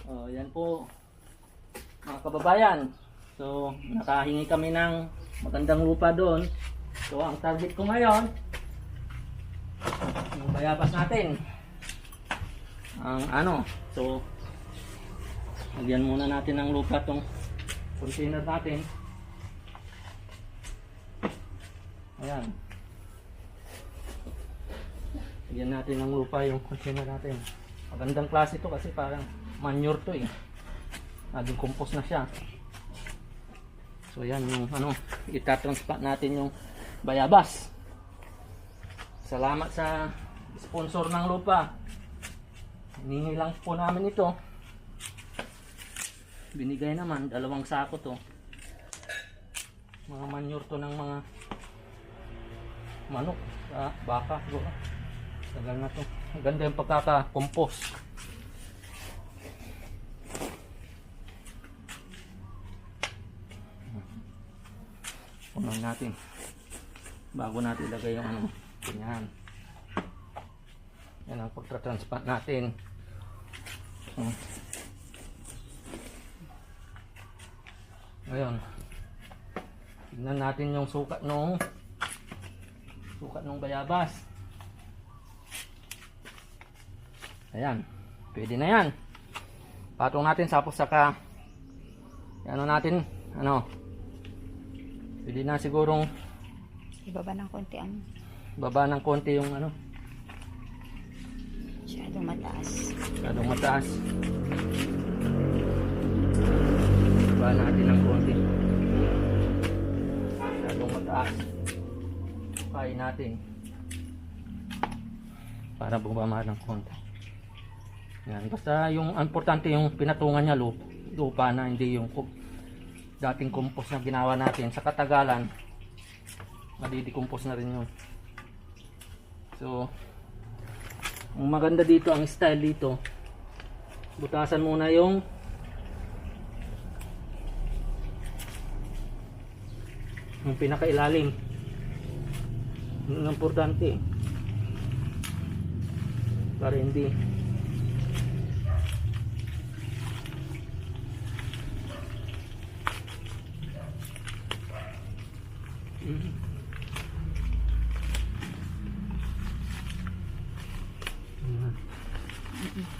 Yan po mga kababayan. So, nakahingi kami ng magandang lupa doon. So, ang target ko ngayon, yung bayabas natin. So, lagyan muna natin ng lupa tong container natin. Ayan. Lagyan natin ng lupa yung container natin. Magandang klase ito kasi parang manure to eh. Naging compost na siya. So yan yung itatransplant natin yung bayabas. Salamat sa sponsor ng lupa. Hiningi lang po namin ito. Binigay naman, 2 sako to. Mga manure to ng mga manok, baka. Tagal na to. Ganda yung pagkaka-compost. Punan natin bago natin ilagay yung ganyan. Yan ang pagtra-transplant natin. Ngayon, tignan natin yung sukat nung bayabas. Ayan, pwede na yan. Patong natin tapos saka natin pwede na sigurong ibaba ng konti baba ng konti yung masyadong mataas. Baba natin ng konti. Masyadong mataas. Kain natin para bumaba ng konti. Yan, basta yung importante yung pinatungan niya lupa na, hindi yung dating compost na ginawa natin. Sa katagalan madidecompose na rin yun. So ang maganda dito, ang style dito, butasan muna yung pinakailalim. Yun ang importante para hindi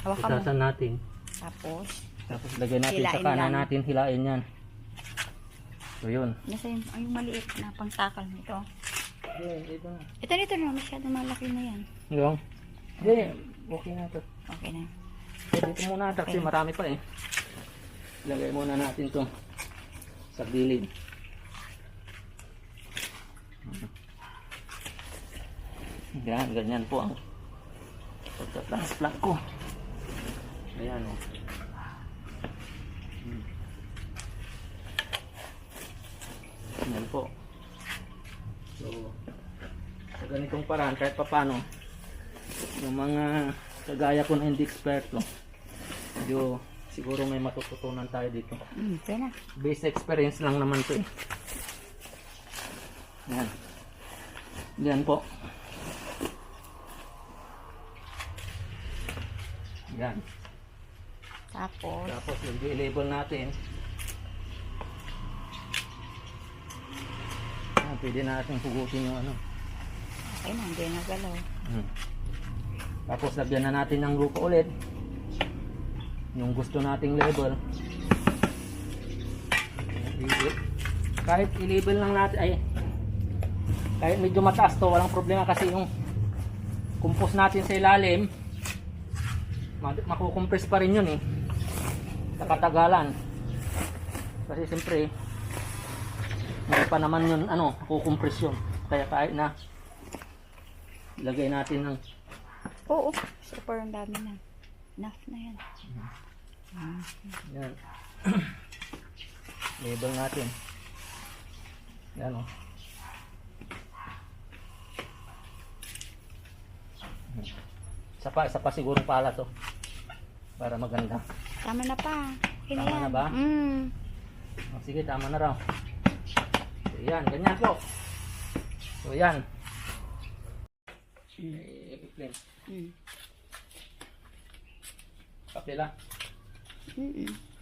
Hawakan mo. butasan natin. Tapos lagay natin Hilain sa kanan lang. natin, hilain yan. So yun. Nasa yung maliit na pangtakal nito. Ito na. Ito na, masyadong malaki na yan. Yung? Hindi, okay na ito. Okay na. Dito muna kasi marami pa eh. Lagay muna natin to sa gilid. Yan, ganyan po ang pagka-transplant ko. Ayan o. Yan po. So, sa ganitong paraan, kahit papano, yung mga kagaya ko na hindi eksperto, medyo siguro may matututunan tayo dito. Okay na. Base experience lang naman to eh. Yan. Yan po. Yan. Tapos yung i-label natin. Yan, pwede natin hugutin yung Okay na, hindi na galaw. Tapos lagyan na natin ng lupa ulit. Yung gusto nating label. Kahit i-label lang natin, kahit medyo mataas to, walang problema kasi yung compost natin sa ilalim, makukompress pa rin yun eh. Sa katagalan. Kasi siyempre, hindi pa naman yun, kukompress yun. Kaya kahit na lagay natin ng Oo, super ang dami na. Enough na yan. yan. Label natin. Yan o. Isa pa sigurong pala to. Para maganda. Tama na pa. Okay na Tama yan. na ba? Sige, tama na raw. So, yan, ganyan po. So, yan. Kapila.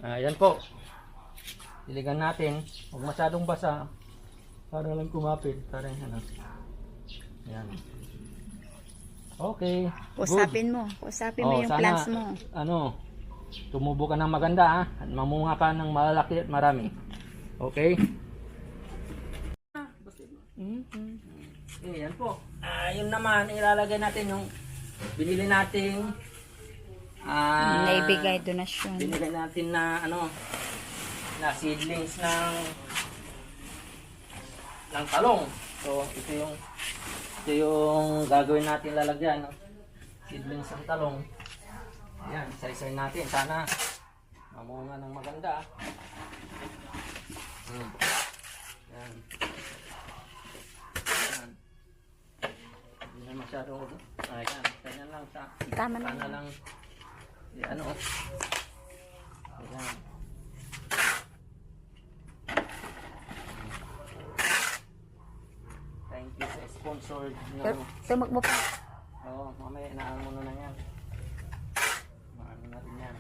Ayan po. Diligan natin. Huwag masyadong basa. Para lang kumapit. Para yan. Ayan. Okay. Usapin mo yung sana, plants mo. Tumubo ka ng maganda ha. At mamunga ka ng malalaki at marami. Okay? Yan po. Yun naman, ilalagay natin yung binili nating Naibigay donasyon. binili natin na na seedlings ng talong. So, ito yung gagawin natin lalagyan, seedlings ng talong. Ayan, isa-isayin natin. Sana mamunga ng maganda. Ayan. Ayan. Hindi na masyado. Ayan, ganyan lang sa. Tama na. Sana lang. Ayan. Thank you sa sponsored nyo. Tumag mo pa. Oo, mamaya inaan mo na yan. Maano natin yan.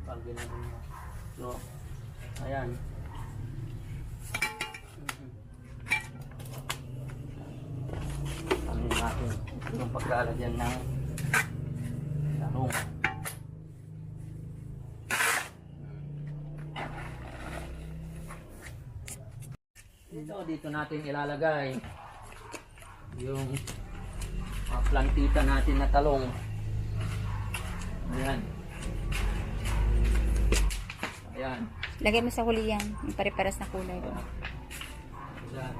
Pagin natin yan. So, ayan. Ano natin? Yung paglalagyan ng talong. Dito natin ilalagay yung plantita natin na talong. Ayan. Ayan. Lagay mo sa huli yan. Yung pare-paras na kulay. Ayan.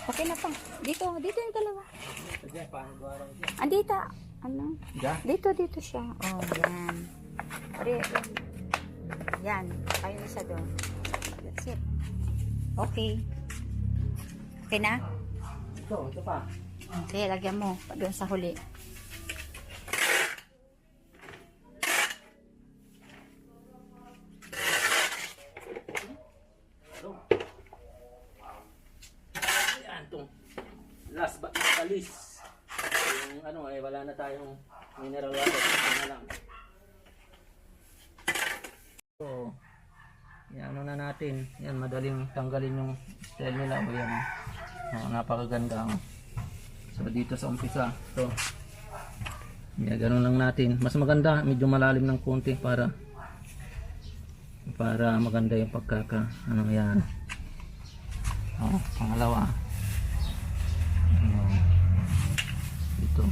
Okay na pa. Dito yung dalawa. Ayan, paano gawa lang siya? Andito. Ano? Diyan? Dito siya. Oh, yan. Pare, yan. Kayo isa doon. That's it. Okay. Okay na? Ito pa. Okay, lagyan mo. Doon sa huli. Ayan, itong last but not the least. Yung wala na tayong mineral water. Ito na lang. So, yan na natin. Yan, madaling tanggalin yung stem nila. O yan. Napakaganda. So, dito sa umpisa. So, yan, ganun lang natin. Mas maganda, medyo malalim ng konti para maganda yung yan. Pangalawa. Ito.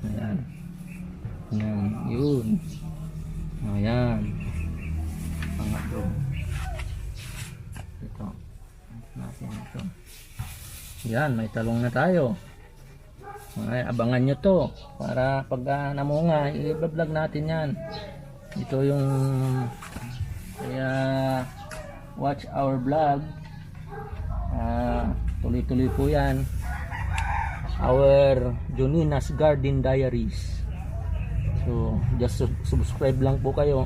Ayan. Ayan. Yun. Ayan. Pangatlo. Ito. Natin ito. Yan. May talong na tayo. Ay, abangan nyo to. Para pag namunga, i-vlog natin yan. Ito yung kaya watch our vlog. Tuloy-tuloy po yan. Our Jonina's Garden Diaries. So, just subscribe lang po kayo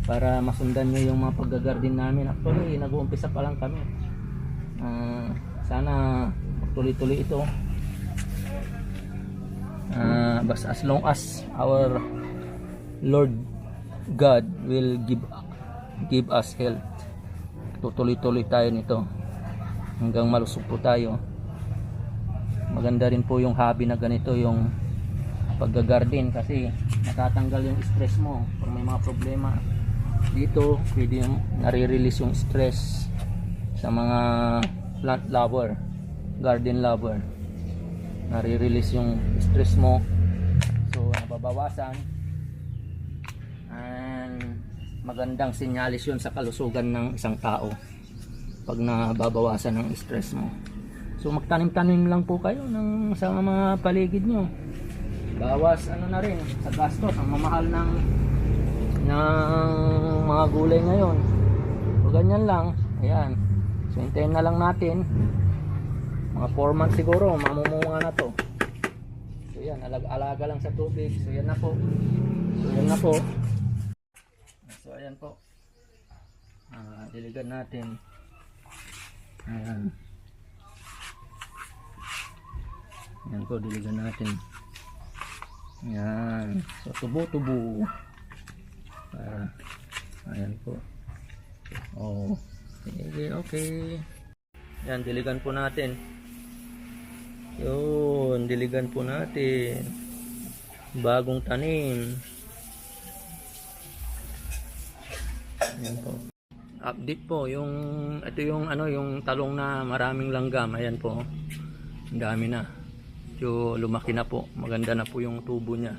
para masundan nyo yung mga pag-garden namin. Actually, nag-uumpisa pa lang kami. Sana tuloy-tuloy ito. Basta as long as our Lord God will give us health, tutuloy-tuloy tayo nito hanggang malusog po tayo. Maganda rin po yung hobby na ganito, yung pag-garden, kasi natatanggal yung stress mo pag may mga problema. Dito pwede nare-release yung stress sa mga plant lover, garden lover. Nare-release yung stress mo, so nababawasan, and magandang sinyalis yun sa kalusugan ng isang tao pag nababawasan ng stress mo. So magtanim-tanim lang po kayo sa mga paligid nyo. bawas ano na rin sa gastos, ang mamahal ng mga gulay ngayon. So ganyan lang, ayan. So hintayin na lang natin mga 4 months siguro mamumunga na to. So yan, alaga lang sa tubig. So yan na po. So ayan po, diligan natin. Ayan. Ayan po, diligan natin. Ayan. So tubo-tubo. Ayan po. Oh. Okay. Ayan, diligan po natin. Yun, diligan po natin. Bagong tanim. Ayan po. Update po ito yung talong na maraming langgam. Ayan po. Ang dami na. Lumaki na po. Maganda na po yung tubo niya.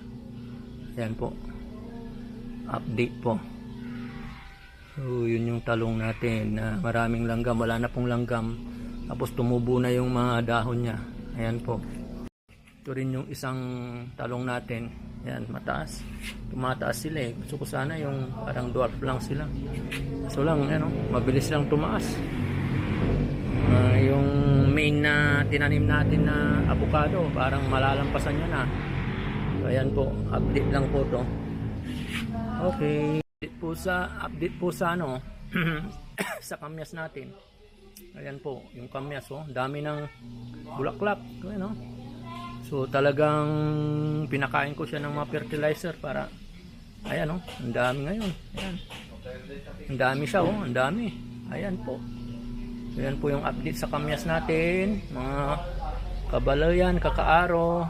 Ayan po. Update po. So yun yung talong natin na maraming langgam. Wala na pong langgam. Tapos tumubo na yung mga dahon niya. Ayan po. Ito rin yung isang talong natin. Ayan, mataas. Tumataas sila eh. Gusto ko sana yung parang dwarf lang sila. So lang, mabilis lang tumaas. Yung main na tinanim natin na avocado, parang malalampasan nyo na. So ayan po, update lang po to. Okay. Update po sa sa kamyas natin. Ayan po, yung kamyas dami ng bulaklak. Ayan, so talagang pinakain ko siya ng mga fertilizer para ayan ang dami ngayon. Ayan. Ang dami siya ang dami. Ayan po. So, ayan po yung update sa kamyas natin, mga kabalayan, kakaaro.